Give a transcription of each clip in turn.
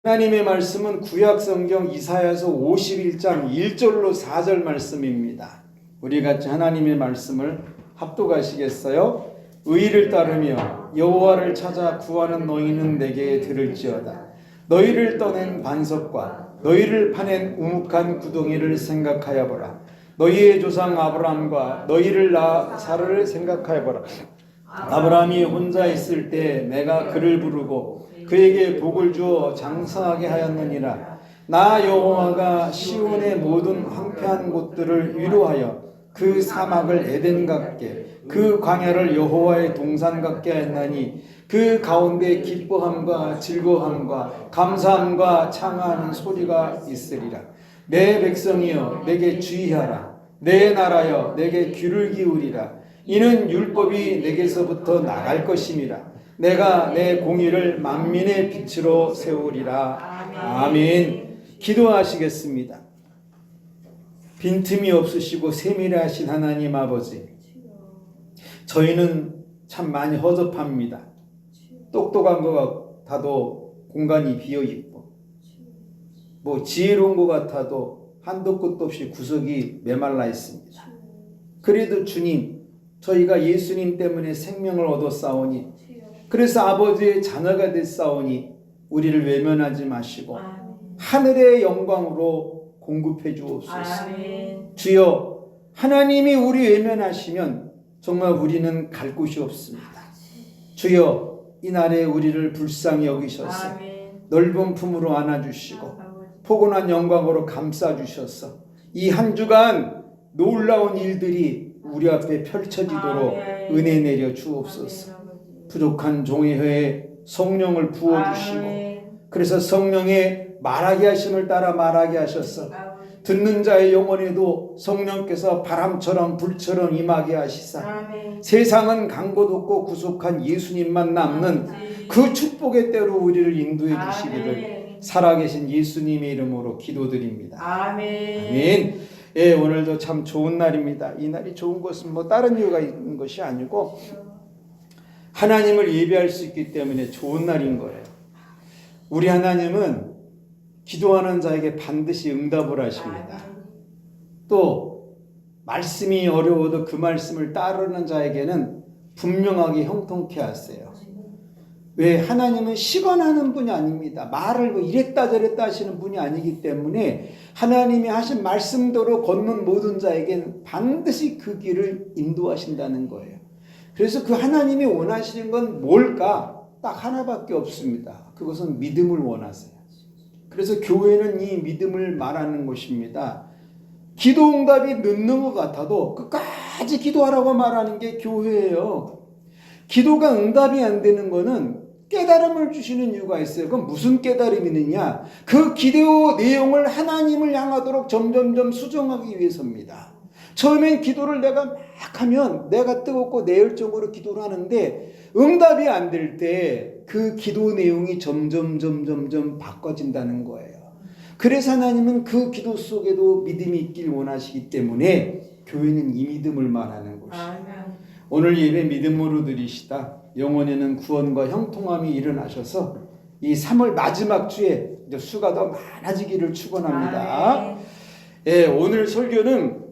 하나님의 말씀은 구약성경 이사야서 51장 1절로 4절 말씀입니다. 우리 같이 하나님의 말씀을 합독하시겠어요? 의를 따르며 여호와를 찾아 구하는 너희는 내게 들을지어다. 너희를 떠낸 반석과 너희를 파낸 우묵한 구덩이를 생각하여 보라. 너희의 조상 아브라함과 너희를 낳아 사라를 생각하여 보라. 아브라함이 혼자 있을 때 내가 그를 부르고 그에게 복을 주어 장성하게 하였느니라. 나 여호와가 시온의 모든 황폐한 곳들을 위로하여 그 사막을 에덴 같게 그 광야를 여호와의 동산 같게 하였나니 그 가운데 기뻐함과 즐거움과 감사함과 창하는 소리가 있으리라. 내 백성이여 내게 주의하라. 내 나라여 내게 귀를 기울이라. 이는 율법이 내게서부터 나갈 것임이라. 내가 내 공의를 만민의 빛으로 세우리라. 아멘. 기도하시겠습니다. 빈틈이 없으시고 세밀하신 하나님 아버지, 저희는 참 많이 허접합니다. 똑똑한 것 같아도 공간이 비어있고, 지혜로운 것 같아도 한도 끝도 없이 구석이 메말라 있습니다. 그래도 주님, 저희가 예수님 때문에 생명을 얻었사오니, 그래서 아버지의 자녀가 됐사오니 우리를 외면하지 마시고 하늘의 영광으로 공급해 주옵소서. 주여, 하나님이 우리 외면하시면 정말 우리는 갈 곳이 없습니다. 주여, 이날에 우리를 불쌍히 여기셔서 넓은 품으로 안아주시고 포근한 영광으로 감싸주셔서 이 한 주간 놀라운 일들이 우리 앞에 펼쳐지도록 은혜 내려 주옵소서. 부족한 종의 혀에 성령을 부어주시고 그래서 성령의 말하게 하심을 따라 말하게 하셔서 듣는 자의 영혼에도 성령께서 바람처럼 불처럼 임하게 하시사 세상은 강고 좁고 구속한 예수님만 남는 그 축복의 때로 우리를 인도해 주시기를 살아계신 예수님의 이름으로 기도드립니다. 아멘. 예, 오늘도 참 좋은 날입니다. 이 날이 좋은 것은 다른 이유가 있는 것이 아니고 하나님을 예배할 수 있기 때문에 좋은 날인 거예요. 우리 하나님은 기도하는 자에게 반드시 응답을 하십니다. 또 말씀이 어려워도 그 말씀을 따르는 자에게는 분명하게 형통케 하세요. 왜? 하나님은 시건하는 분이 아닙니다. 말을 이랬다 저랬다 하시는 분이 아니기 때문에 하나님이 하신 말씀대로 걷는 모든 자에겐 반드시 그 길을 인도하신다는 거예요. 그래서 그 하나님이 원하시는 건 뭘까? 딱 하나밖에 없습니다. 그것은 믿음을 원하세요. 그래서 교회는 이 믿음을 말하는 것입니다. 기도 응답이 늦는 것 같아도 끝까지 기도하라고 말하는 게 교회예요. 기도가 응답이 안 되는 거는 깨달음을 주시는 이유가 있어요. 그건 무슨 깨달음이느냐? 그 기도 내용을 하나님을 향하도록 점점점 수정하기 위해서입니다. 처음엔 기도를 내가 막 하면 내가 뜨겁고 내 열정으로 기도를 하는데 응답이 안 될 때 그 기도 내용이 점점 바꿔진다는 거예요. 그래서 하나님은 그 기도 속에도 믿음이 있길 원하시기 때문에 교회는 이 믿음을 말하는 것이에요. 오늘 예배 믿음으로 드리시다 영혼에는 구원과 형통함이 일어나셔서 이 3월 마지막 주에 수가 더 많아지기를 축원합니다. 예, 오늘 설교는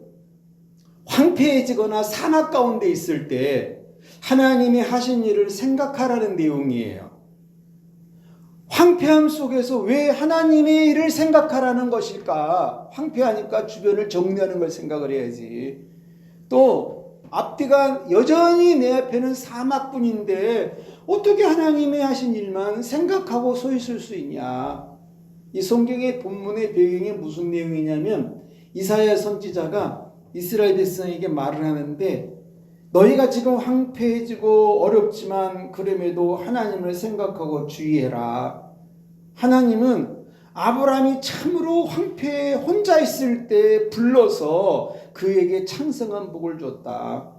황폐해지거나 사막 가운데 있을 때 하나님이 하신 일을 생각하라는 내용이에요. 황폐함 속에서 왜 하나님의 일을 생각하라는 것일까? 황폐하니까 주변을 정리하는 걸 생각을 해야지. 또 앞뒤가 여전히 내 앞에는 사막뿐인데 어떻게 하나님의 하신 일만 생각하고 서 있을 수 있냐? 이 성경의 본문의 배경이 무슨 내용이냐면 이사야 선지자가 이스라엘 백성에게 말을 하는데 너희가 지금 황폐해지고 어렵지만 그럼에도 하나님을 생각하고 주의해라. 하나님은 아브라함이 참으로 황폐해 혼자 있을 때 불러서 그에게 창성한 복을 줬다.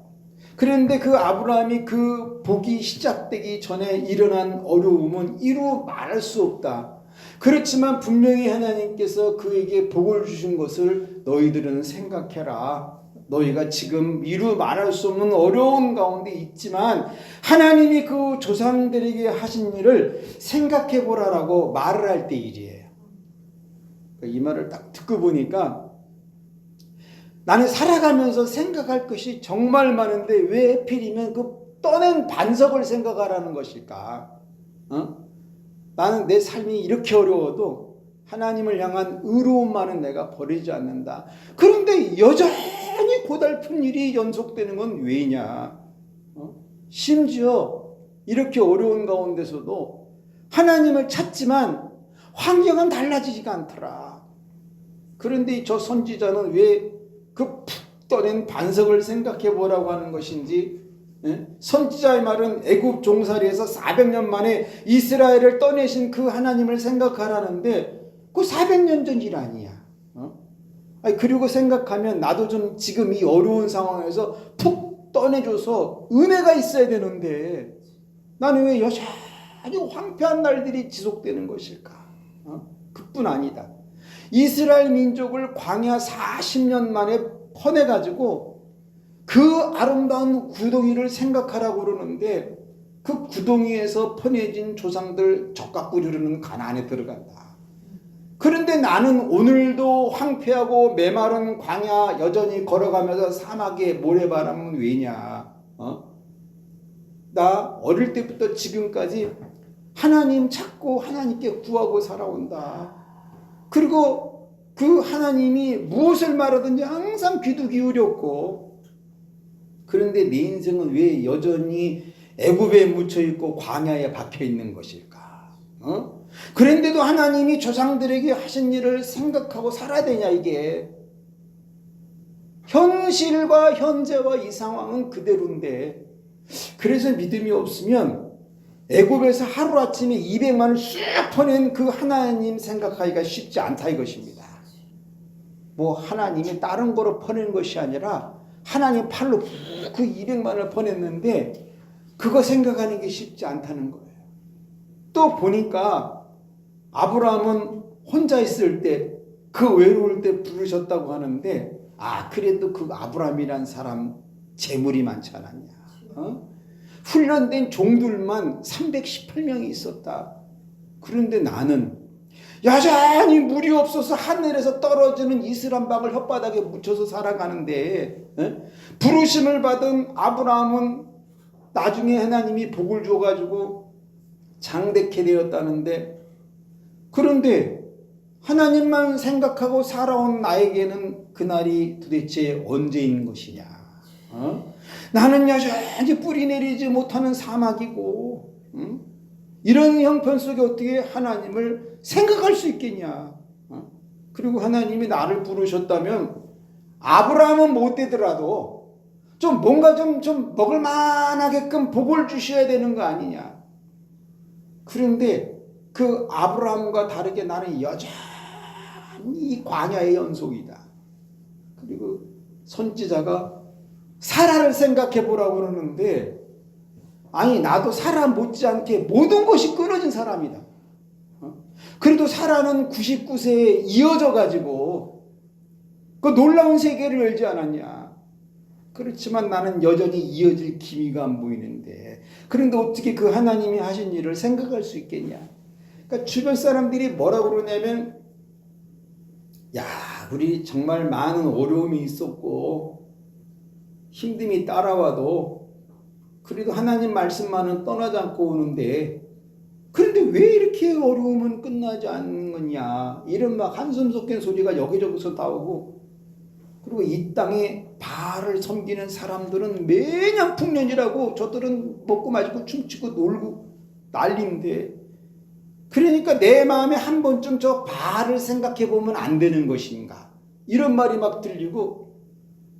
그런데 그 아브라함이 그 복이 시작되기 전에 일어난 어려움은 이루 말할 수 없다. 그렇지만 분명히 하나님께서 그에게 복을 주신 것을 너희들은 생각해라. 너희가 지금 이루 말할 수 없는 어려운 가운데 있지만 하나님이 그 조상들에게 하신 일을 생각해 보라라고 말을 할 때 일이에요. 이 말을 딱 듣고 보니까 나는 살아가면서 생각할 것이 정말 많은데 왜 하필이면 그 떠낸 반석을 생각하라는 것일까? 나는 내 삶이 이렇게 어려워도 하나님을 향한 의로움만은 내가 버리지 않는다. 그런데 여전히 고달픈 일이 연속되는 건 왜냐? 심지어 이렇게 어려운 가운데서도 하나님을 찾지만 환경은 달라지지가 않더라. 그런데 저 선지자는 왜 그 푹 떠낸 반석을 생각해 보라고 하는 것인지, 선지자의 말은 애굽 종살이에서 400년 만에 이스라엘을 떠내신 그 하나님을 생각하라는데 그 400년 전 일 아니야. 그리고 생각하면 나도 좀 지금 이 어려운 상황에서 푹 떠내줘서 은혜가 있어야 되는데 나는 왜 여전히 황폐한 날들이 지속되는 것일까? 그뿐 아니다. 이스라엘 민족을 광야 40년 만에 퍼내가지고 그 아름다운 구덩이를 생각하라고 그러는데 그 구덩이에서 퍼내진 조상들 젖과 꿀 흐르는 가나안에 들어간다. 그런데 나는 오늘도 황폐하고 메마른 광야 여전히 걸어가면서 사막에 모래바람은 왜냐? 나 어릴 때부터 지금까지 하나님 찾고 하나님께 구하고 살아온다. 그리고 그 하나님이 무엇을 말하든지 항상 귀도 기울였고, 그런데 내 인생은 왜 여전히 애굽에 묻혀있고 광야에 박혀있는 것일까? 그런데도 하나님이 조상들에게 하신 일을 생각하고 살아야 되냐 이게. 현실과 현재와 이 상황은 그대로인데, 그래서 믿음이 없으면 애굽에서 하루아침에 200만을 쑥 퍼낸 그 하나님 생각하기가 쉽지 않다 이것입니다. 뭐 하나님이 다른 거로 퍼낸 것이 아니라 하나님 팔로 그 200만을 퍼냈는데 그거 생각하는 게 쉽지 않다는 거예요. 또 보니까 아브라함은 혼자 있을 때 그 외로울 때 부르셨다고 하는데, 그래도 그 아브라함이란 사람 재물이 많지 않았냐? 훈련된 종들만 318명이 있었다. 그런데 나는 여전히 물이 없어서 하늘에서 떨어지는 이슬람방을 혓바닥에 묻혀서 살아가는데, 부르심을 받은 아브라함은 나중에 하나님이 복을 줘가지고 장대케 되었다는데, 그런데 하나님만 생각하고 살아온 나에게는 그날이 도대체 언제인 것이냐? 나는 여전히 뿌리 내리지 못하는 사막이고, 이런 형편 속에 어떻게 하나님을 생각할 수 있겠냐? 그리고 하나님이 나를 부르셨다면 아브라함은 못 되더라도 좀 뭔가 좀 먹을 만하게끔 복을 주셔야 되는 거 아니냐? 그런데 그 아브라함과 다르게 나는 여전히 광야의 연속이다. 그리고 선지자가 사라를 생각해 보라고 그러는데, 나도 사라 못지않게 모든 것이 끊어진 사람이다. 그래도 사라는 99세에 이어져 가지고 그 놀라운 세계를 열지 않았냐. 그렇지만 나는 여전히 이어질 기미가 안 보이는데, 그런데 어떻게 그 하나님이 하신 일을 생각할 수 있겠냐. 그러니까 주변 사람들이 뭐라고 그러냐면, 우리 정말 많은 어려움이 있었고 힘듦이 따라와도 그래도 하나님 말씀만은 떠나지 않고 오는데, 그런데 왜 이렇게 어려움은 끝나지 않는 거냐, 이런 막 한숨 섞인 소리가 여기저기서 나오고, 그리고 이 땅에 바알을 섬기는 사람들은 매년 풍년이라고 저들은 먹고 마시고 춤추고 놀고 난리인데, 그러니까 내 마음에 한 번쯤 저 바알을 생각해 보면 안 되는 것인가, 이런 말이 막 들리고,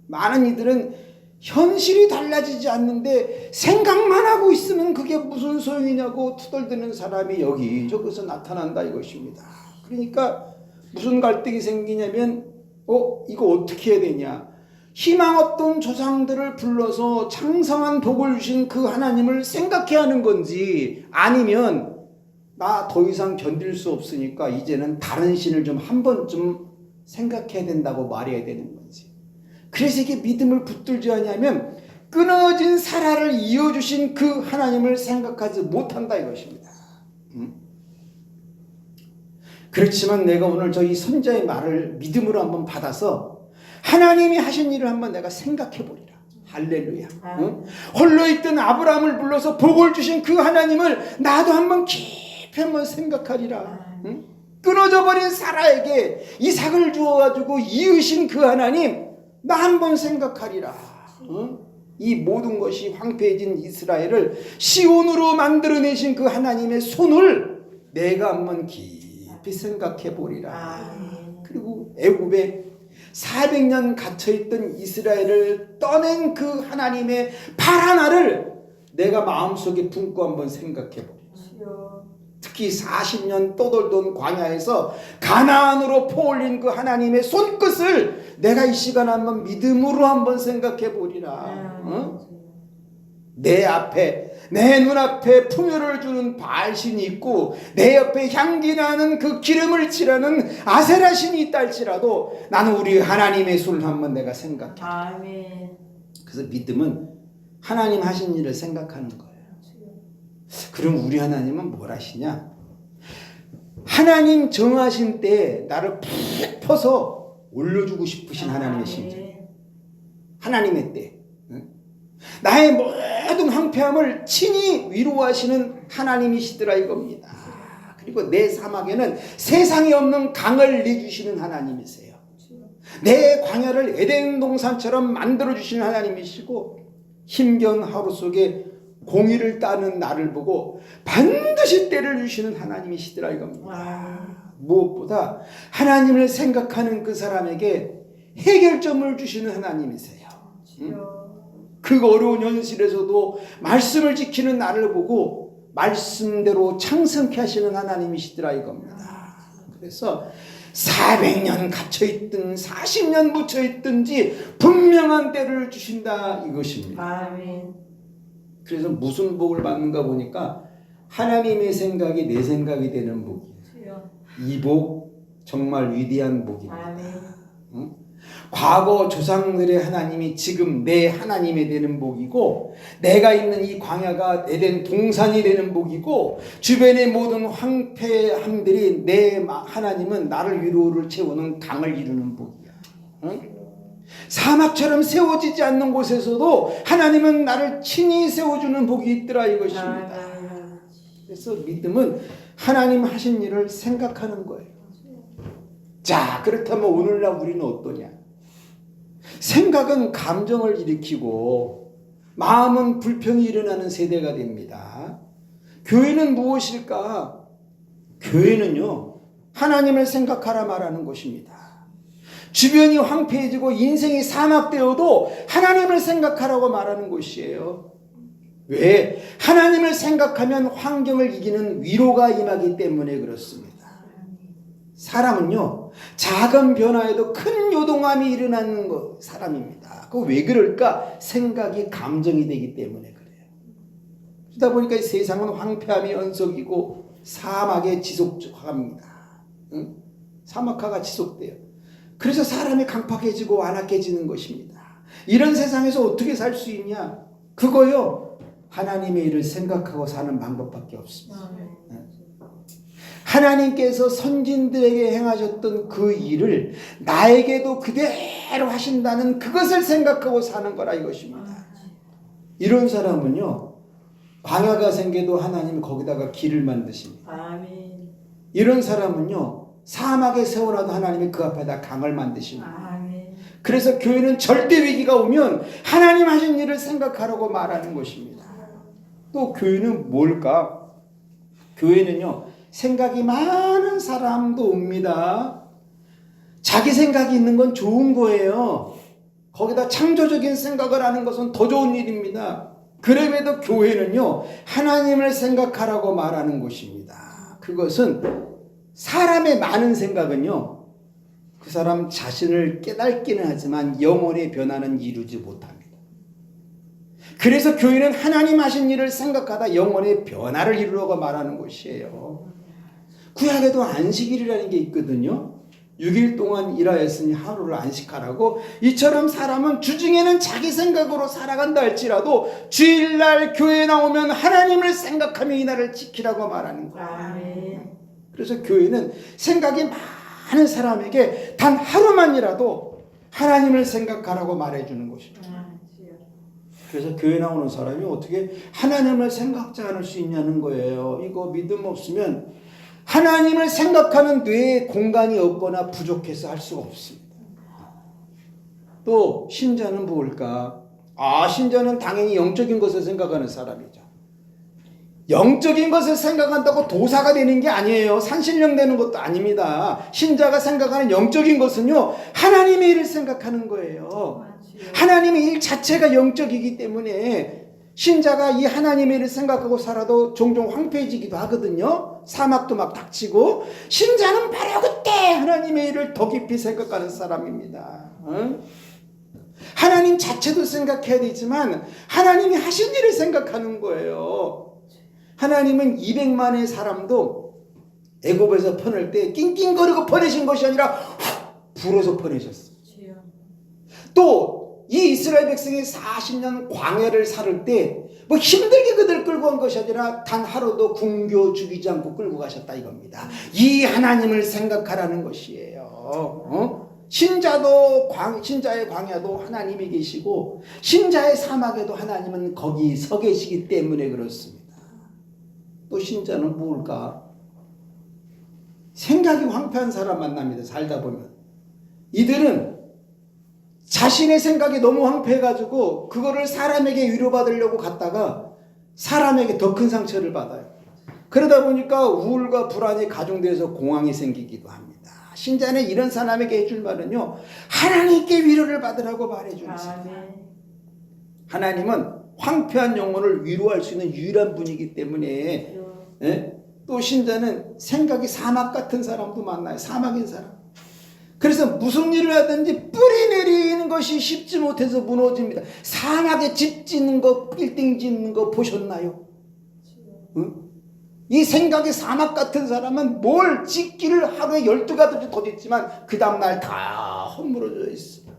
많은 이들은 현실이 달라지지 않는데 생각만 하고 있으면 그게 무슨 소용이냐고 투덜대는 사람이 여기저기서 나타난다 이것입니다. 그러니까 무슨 갈등이 생기냐면, 이거 어떻게 해야 되냐, 희망 없던 조상들을 불러서 창성한 복을 주신 그 하나님을 생각해야 하는 건지, 아니면 나 더 이상 견딜 수 없으니까 이제는 다른 신을 좀 한 번쯤 생각해야 된다고 말해야 되는 건지. 그래서 이게 믿음을 붙들지 않냐면 끊어진 사라를 이어주신 그 하나님을 생각하지 못한다 이것입니다. 그렇지만 내가 오늘 저희 선자의 말을 믿음으로 한번 받아서 하나님이 하신 일을 한번 내가 생각해 보리라. 할렐루야. 홀로 있던 아브라함을 불러서 복을 주신 그 하나님을 나도 한번 깊이 한번 생각하리라. 끊어져 버린 사라에게 이삭을 주어가지고 이으신 그 하나님 나 한번 생각하리라. 이 모든 것이 황폐해진 이스라엘을 시온으로 만들어내신 그 하나님의 손을 내가 한번 깊이 생각해 보리라. 그리고 애굽에 400년 갇혀있던 이스라엘을 떠낸 그 하나님의 팔 하나를 내가 마음속에 품고 한번 생각해 보리라. 특히 40년 떠돌던 광야에서 가나안으로 포올린 그 하나님의 손끝을 내가 이 시간 한번 믿음으로 한번 생각해 보리라. 내 앞에 내 눈앞에 풍요를 주는 바알신이 있고 내 옆에 향기 나는 그 기름을 칠하는 아세라신이 있다 할지라도 나는 우리 하나님의 손을 한번 내가 생각해. 아멘. 그래서 믿음은 하나님 하신 일을 생각하는 거예요. 그럼 우리 하나님은 뭘 하시냐? 하나님 정하신 때에 나를 푹 퍼서 올려주고 싶으신 하나님의 심정. 하나님의 때 나의 모든 황폐함을 친히 위로하시는 하나님이시더라 이겁니다. 그리고 내 사막에는 세상에 없는 강을 내주시는 하나님이세요. 내 광야를 에덴 동산처럼 만들어주시는 하나님이시고 힘겨운 하루 속에 공의를 따는 나를 보고 반드시 때를 주시는 하나님이시더라 이겁니다. 무엇보다 하나님을 생각하는 그 사람에게 해결점을 주시는 하나님이세요. 그 어려운 현실에서도 말씀을 지키는 나를 보고 말씀대로 창성케 하시는 하나님이시더라 이겁니다. 그래서 400년 갇혀있든 40년 묻혀있든지 분명한 때를 주신다 이것입니다. 아멘. 그래서 무슨 복을 받는가 보니까 하나님의 생각이 내 생각이 되는 복이에요. 이 복 정말 위대한 복입니다. 아멘. 과거 조상들의 하나님이 지금 내 하나님이 되는 복이고 내가 있는 이 광야가 에덴 동산이 되는 복이고 주변의 모든 황폐함들이 내 하나님은 나를 위로를 채우는 강을 이루는 복이야. 사막처럼 세워지지 않는 곳에서도 하나님은 나를 친히 세워주는 복이 있더라 이것입니다. 그래서 믿음은 하나님 하신 일을 생각하는 거예요. 자, 그렇다면 오늘날 우리는 어떠냐? 생각은 감정을 일으키고 마음은 불평이 일어나는 세대가 됩니다. 교회는 무엇일까? 교회는요, 하나님을 생각하라 말하는 것입니다. 주변이 황폐해지고 인생이 사막되어도 하나님을 생각하라고 말하는 것이에요. 왜? 하나님을 생각하면 환경을 이기는 위로가 임하기 때문에 그렇습니다. 사람은요, 작은 변화에도 큰 요동함이 일어나는 사람입니다. 그 왜 그럴까? 생각이 감정이 되기 때문에 그래요. 그러다 보니까 이 세상은 황폐함이 연속이고 사막에 지속합니다. 응? 사막화가 지속돼요. 그래서 사람이 강팍해지고 완악해지는 것입니다. 이런 세상에서 어떻게 살 수 있냐? 그거요, 하나님의 일을 생각하고 사는 방법밖에 없습니다. 하나님께서 선진들에게 행하셨던 그 일을 나에게도 그대로 하신다는 그것을 생각하고 사는 거라 이것입니다. 이런 사람은요, 광야가 생겨도 하나님 거기다가 길을 만드십니다. 아멘. 이런 사람은요, 사막에 세워놔도 하나님이 그 앞에다 강을 만드십니다. 아멘. 그래서 교회는 절대 위기가 오면 하나님 하신 일을 생각하라고 말하는 것입니다. 또 교회는 뭘까? 교회는요, 생각이 많은 사람도 옵니다. 자기 생각이 있는 건 좋은 거예요. 거기다 창조적인 생각을 하는 것은 더 좋은 일입니다. 그럼에도 교회는요, 하나님을 생각하라고 말하는 것입니다. 그것은 사람의 많은 생각은요, 그 사람 자신을 깨닫기는 하지만 영혼의 변화는 이루지 못합니다. 그래서 교회는 하나님 하신 일을 생각하다 영혼의 변화를 이루려고 말하는 것이에요. 구약에도 안식일이라는 게 있거든요. 6일 동안 일하였으니 하루를 안식하라고. 이처럼 사람은 주중에는 자기 생각으로 살아간다 할지라도 주일날 교회에 나오면 하나님을 생각하며 이날을 지키라고 말하는 거예요. 아멘. 그래서 교회는 생각이 많은 사람에게 단 하루만이라도 하나님을 생각하라고 말해주는 것입니다. 그래서 교회 나오는 사람이 어떻게 하나님을 생각지 않을 수 있냐는 거예요. 이거 믿음 없으면 하나님을 생각하는 뇌에 공간이 없거나 부족해서 할 수가 없습니다. 또 신자는 뭘까? 신자는 당연히 영적인 것을 생각하는 사람이죠. 영적인 것을 생각한다고 도사가 되는 게 아니에요. 산신령 되는 것도 아닙니다. 신자가 생각하는 영적인 것은요, 하나님의 일을 생각하는 거예요. 하나님의 일 자체가 영적이기 때문에 신자가 이 하나님의 일을 생각하고 살아도 종종 황폐해지기도 하거든요. 사막도 막 닥치고. 신자는 바로 그때 하나님의 일을 더 깊이 생각하는 사람입니다. 하나님 자체도 생각해야 되지만 하나님이 하신 일을 생각하는 거예요. 하나님은 200만의 사람도 애굽에서 퍼낼 때 낑낑거리고 퍼내신 것이 아니라 훅 불어서 퍼내셨어요. 또 이 이스라엘 백성이 40년 광야를 살을 때 뭐 힘들게 그들 끌고 간 것이 아니라 단 하루도 굶겨 죽이지 않고 끌고 가셨다 이겁니다. 이 하나님을 생각하라는 것이에요. 신자의 광야도 하나님이 계시고 신자의 사막에도 하나님은 거기 서 계시기 때문에 그렇습니다. 또 신자는 뭘까? 생각이 황폐한 사람 만납니다. 살다 보면 이들은 자신의 생각이 너무 황폐해가지고 그거를 사람에게 위로받으려고 갔다가 사람에게 더 큰 상처를 받아요. 그러다 보니까 우울과 불안이 가중돼서 공황이 생기기도 합니다. 신자는 이런 사람에게 해줄 말은요, 하나님께 위로를 받으라고 말해주는 거예요. 하나님은 황폐한 영혼을 위로할 수 있는 유일한 분이기 때문에 또 신자는 생각이 사막 같은 사람도 만나요. 사막인 사람. 그래서 무슨 일을 하든지 뿌리 내리는 것이 쉽지 못해서 무너집니다. 사막에 집 짓는 거, 빌딩 짓는 거 보셨나요? 응? 이 생각이 사막 같은 사람은 뭘 짓기를 하루에 12가지 더 짓지만 그 다음날 다 허물어져 있어요.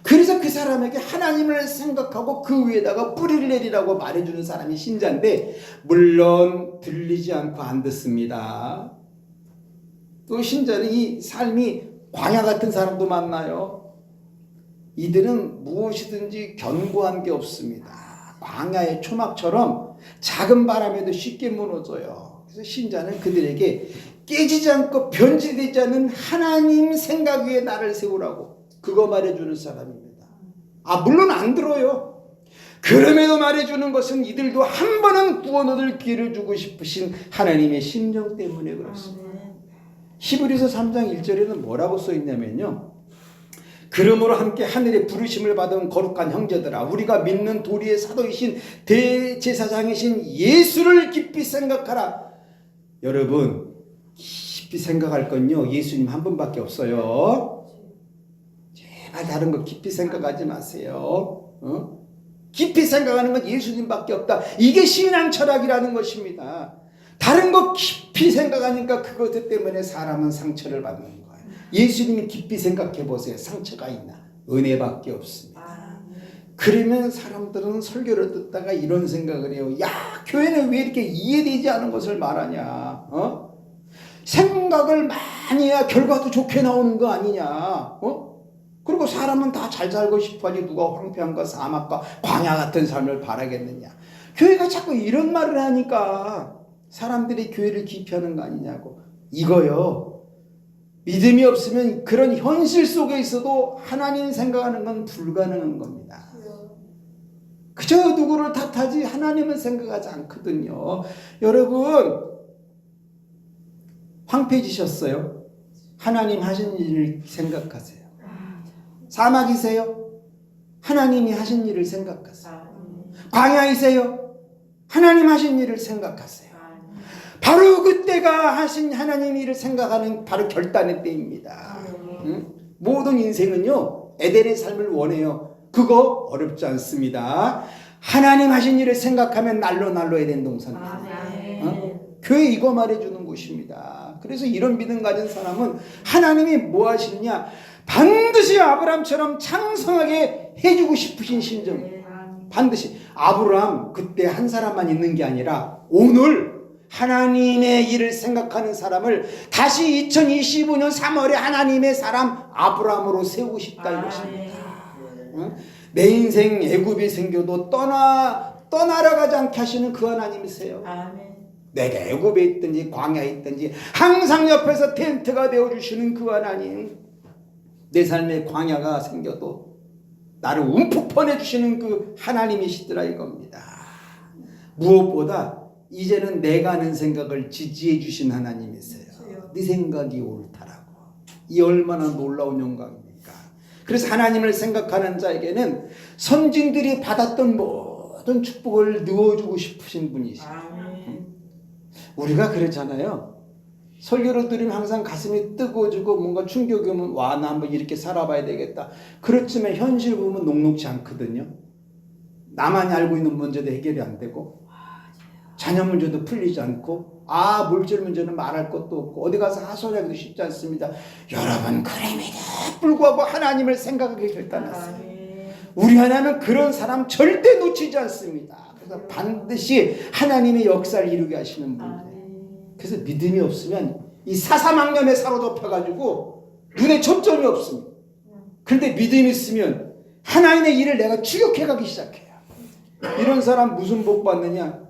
그래서 그 사람에게 하나님을 생각하고 그 위에다가 뿌리를 내리라고 말해주는 사람이 신자인데, 물론 들리지 않고 안 듣습니다. 또 신자는 이 삶이 광야 같은 사람도 만나요. 이들은 무엇이든지 견고한 게 없습니다. 광야의 초막처럼 작은 바람에도 쉽게 무너져요. 그래서 신자는 그들에게 깨지지 않고 변질되지 않는 하나님 생각 위에 나를 세우라고 그거 말해주는 사람입니다. 물론 안 들어요. 그럼에도 말해주는 것은 이들도 한 번은 구원 얻을 기회를 주고 싶으신 하나님의 심정 때문에 그렇습니다. 히브리서 3장 1절에는 뭐라고 써있냐면요, 그러므로 함께 하늘의 부르심을 받은 거룩한 형제들아, 우리가 믿는 도리의 사도이신 대제사장이신 예수를 깊이 생각하라. 여러분, 깊이 생각할 건요, 예수님 한 분밖에 없어요. 제발 다른 거 깊이 생각하지 마세요. 깊이 생각하는 건 예수님밖에 없다. 이게 신앙 철학이라는 것입니다. 다른 거 깊이 생각하니까 그것 때문에 사람은 상처를 받는 거예요. 예수님이 깊이 생각해 보세요. 상처가 있나? 은혜밖에 없습니다. 그러면 사람들은 설교를 듣다가 이런 생각을 해요. 야, 교회는 왜 이렇게 이해되지 않은 것을 말하냐? 생각을 많이 해야 결과도 좋게 나오는 거 아니냐? 그리고 사람은 다 잘 살고 싶어하지 누가 황폐한가 사막과 광야 같은 삶을 바라겠느냐? 교회가 자꾸 이런 말을 하니까 사람들이 교회를 기피하는 거 아니냐고. 이거요, 믿음이 없으면 그런 현실 속에 있어도 하나님 생각하는 건 불가능한 겁니다. 그저 누구를 탓하지 하나님은 생각하지 않거든요. 여러분, 황폐해지셨어요? 하나님 하신 일을 생각하세요. 사막이세요? 하나님이 하신 일을 생각하세요. 광야이세요? 하나님 하신 일을 생각하세요. 바로 그때가 하신 하나님 일을 생각하는 바로 결단의 때입니다. 모든 인생은요, 에덴의 삶을 원해요. 그거 어렵지 않습니다. 하나님 하신 일을 생각하면 날로 에덴 동산입니다. 교회 이거 말해주는 곳입니다. 그래서 이런 믿음 가진 사람은 하나님이 뭐 하시느냐, 반드시 아브라함처럼 창성하게 해주고 싶으신 심정. 반드시. 아브라함 그때 한 사람만 있는 게 아니라 오늘 하나님의 일을 생각하는 사람을 다시 2025년 3월에 하나님의 사람 아브라함으로 세우고 싶다 이것입니다. 응? 내 인생 애굽이 생겨도 떠나러 가지 않게 하시는 그 하나님이세요. 내가 애굽에 있든지 광야에 있든지 항상 옆에서 텐트가 되어주시는 그 하나님. 내 삶에 광야가 생겨도 나를 움푹 퍼내주시는 그 하나님이시더라 이겁니다. 무엇보다 이제는 내가 하는 생각을 지지해 주신 하나님이세요. 네 생각이 옳다라고. 이 얼마나 놀라운 영광입니까? 그래서 하나님을 생각하는 자에게는 선진들이 받았던 모든 축복을 누워주고 싶으신 분이십니다. 우리가 그렇잖아요. 설교를 들으면 항상 가슴이 뜨거워지고 뭔가 충격이 오면 와, 나 한번 이렇게 살아봐야 되겠다. 그렇지만 현실 보면 녹록지 않거든요. 나만이 알고 있는 문제도 해결이 안 되고 자녀 문제도 풀리지 않고 물질 문제는 말할 것도 없고 어디 가서 하소연하기도 쉽지 않습니다. 여러분 그럼에도 불구하고 하나님을 생각하기 결단했어요. 우리 하나님은 그런 사람 절대 놓치지 않습니다. 그래서 반드시 하나님의 역사를 이루게 하시는 분이에요. 그래서 믿음이 없으면 이 사사망념에 사로잡혀가지고 눈에 초점이 없습니다. 그런데 믿음이 있으면 하나님의 일을 내가 추격해가기 시작해요. 이런 사람 무슨 복 받느냐?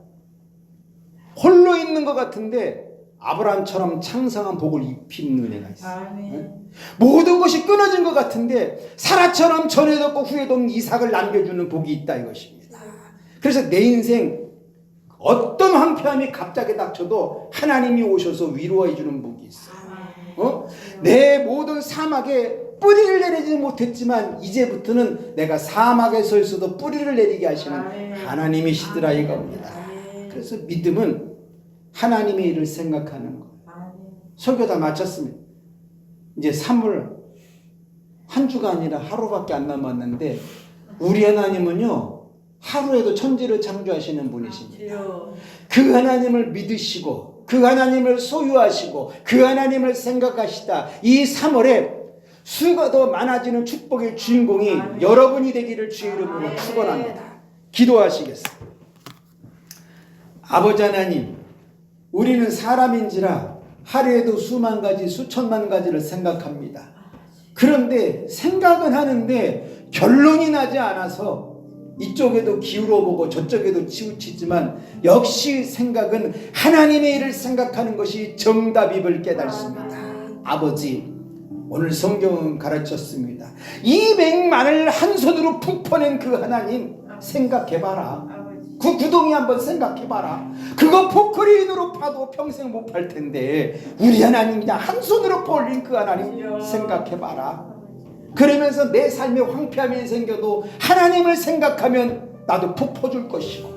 홀로 있는 것 같은데 아브라함처럼 창성한 복을 입히는 은혜가 있어요. 모든 것이 끊어진 것 같은데 사라처럼 전에도 없고 후에도 없는 이삭을 남겨주는 복이 있다 이것입니다. 그래서 내 인생 어떤 황폐함이 갑자기 닥쳐도 하나님이 오셔서 위로해 주는 복이 있어요. 내 모든 사막에 뿌리를 내리지 못했지만 이제부터는 내가 사막에 서 있어도 뿌리를 내리게 하시는 하나님이시더라 이겁니다. 그래서 믿음은 하나님의 일을 생각하는 것. 설교 다 마쳤습니다. 이제 3월 한 주가 아니라 하루밖에 안 남았는데 우리 하나님은요 하루에도 천지를 창조하시는 분이십니다. 그 하나님을 믿으시고 그 하나님을 소유하시고 그 하나님을 생각하시다. 이 3월에 수가 더 많아지는 축복의 주인공이 여러분이 되기를 주의 이름으로 축원합니다. 기도하시겠습니다. 아버지 하나님, 우리는 사람인지라 하루에도 수만 가지 수천만 가지를 생각합니다. 그런데 생각은 하는데 결론이 나지 않아서 이쪽에도 기울어 보고 저쪽에도 치우치지만 역시 생각은 하나님의 일을 생각하는 것이 정답임을 깨닫습니다. 아버지, 오늘 성경은 가르쳤습니다. 200만을 한 손으로 푹 퍼낸 그 하나님 생각해봐라. 그 구덩이 한번 생각해봐라. 그거 포크레인으로 파도 평생 못 팔 텐데 우리 하나님 그냥 한 손으로 퍼올린 그 하나님 생각해봐라. 그러면서 내 삶에 황폐함이 생겨도 하나님을 생각하면 나도 푹 퍼줄 것이고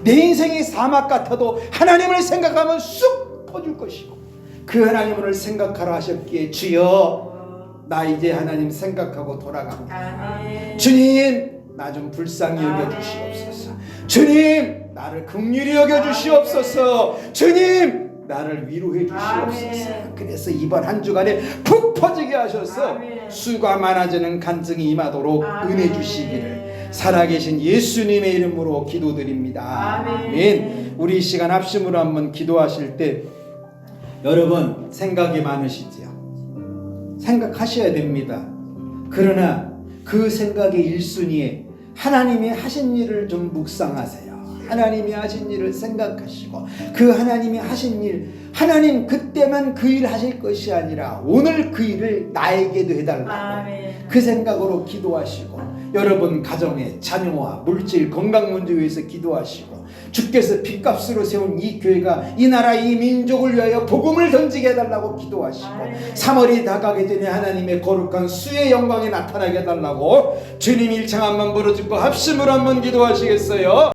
내 인생이 사막 같아도 하나님을 생각하면 쑥 퍼줄 것이고 그 하나님을 생각하라 하셨기에 주여 나 이제 하나님 생각하고 돌아갑니다. 주님 나 좀 불쌍히 여겨주시옵소서. 주님 나를 긍휼히 여겨주시옵소서. 주님 나를 위로해 주시옵소서. 그래서 이번 한 주간에 푹 퍼지게 하셔서 수가 많아지는 간증이 임하도록 은혜 주시기를 살아계신 예수님의 이름으로 기도드립니다. 아멘. 우리 이 시간 합심으로 한번 기도하실 때 여러분 생각이 많으시지요. 생각하셔야 됩니다. 그러나 그 생각의 1순위에 하나님이 하신 일을 좀 묵상하세요. 하나님이 하신 일을 생각하시고 그 하나님이 하신 일, 하나님 그때만 그 일 하실 것이 아니라 오늘 그 일을 나에게도 해달라고 그 생각으로 기도하시고 여러분 가정의 자녀와 물질 건강 문제 위해서 기도하시고 주께서 핏값으로 세운 이 교회가 이 나라 이 민족을 위하여 복음을 던지게 해달라고 기도하시고 3월이 다가기 전에 하나님의 거룩한 수의 영광이 나타나게 해달라고 주님 일창 한번 부르짖고 합심으로 한번 기도하시겠어요?